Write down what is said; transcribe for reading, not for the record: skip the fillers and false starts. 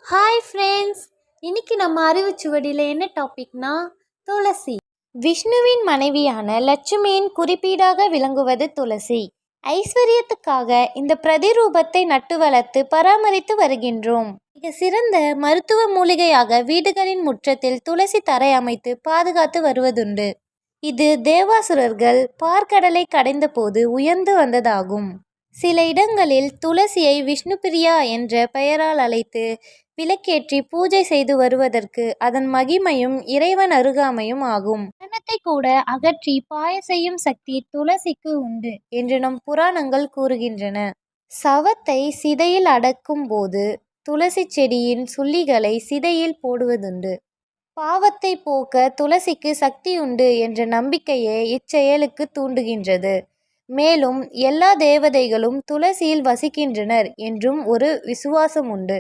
Hi friends, இன்னைக்கு நம்ம அறிவுச்சுவடியில் என்ன டாபிக்னா துளசி. விஷ்ணுவின் மனைவியான லட்சுமியின் குறிப்பீடாக விளங்குவது துளசி. ஐஸ்வர்யத்துக்காக இந்த பிரதிரூபத்தை நட்டு வளர்த்து பராமரித்து வருகின்றோம். மிக சிறந்த மருத்துவ மூலிகையாக வீடுகளின் முற்றத்தில் துளசி தரை அமைத்து பாதுகாத்து வருவதுண்டு. இது தேவாசுரர்கள் பார்க்கடலை கடைந்த போது உயர்ந்து வந்ததாகும். சில இடங்களில் துளசியை விஷ்ணுபிரியா என்ற பெயரால் அழைத்து விளக்கேற்றி பூஜை செய்து வருவதற்கு அதன் மகிமையும் இறைவன் அருகாமையும் ஆகும். மரணத்தை கூட அகற்றி பாய செய்யும் சக்தி துளசிக்கு உண்டு என்று நம் புராணங்கள் கூறுகின்றன. சவத்தை சிதையில் அடக்கும் போது துளசி செடியின் சுள்ளிகளை சிதையில் போடுவதுண்டு. பாவத்தை போக்க துளசிக்கு சக்தி உண்டு என்ற நம்பிக்கையே இச்செயலுக்கு தூண்டுகின்றது. மேலும் எல்லா தேவதைகளும் துளசியில் வசிக்கின்றனர் என்றும் ஒரு விசுவாசம் உண்டு.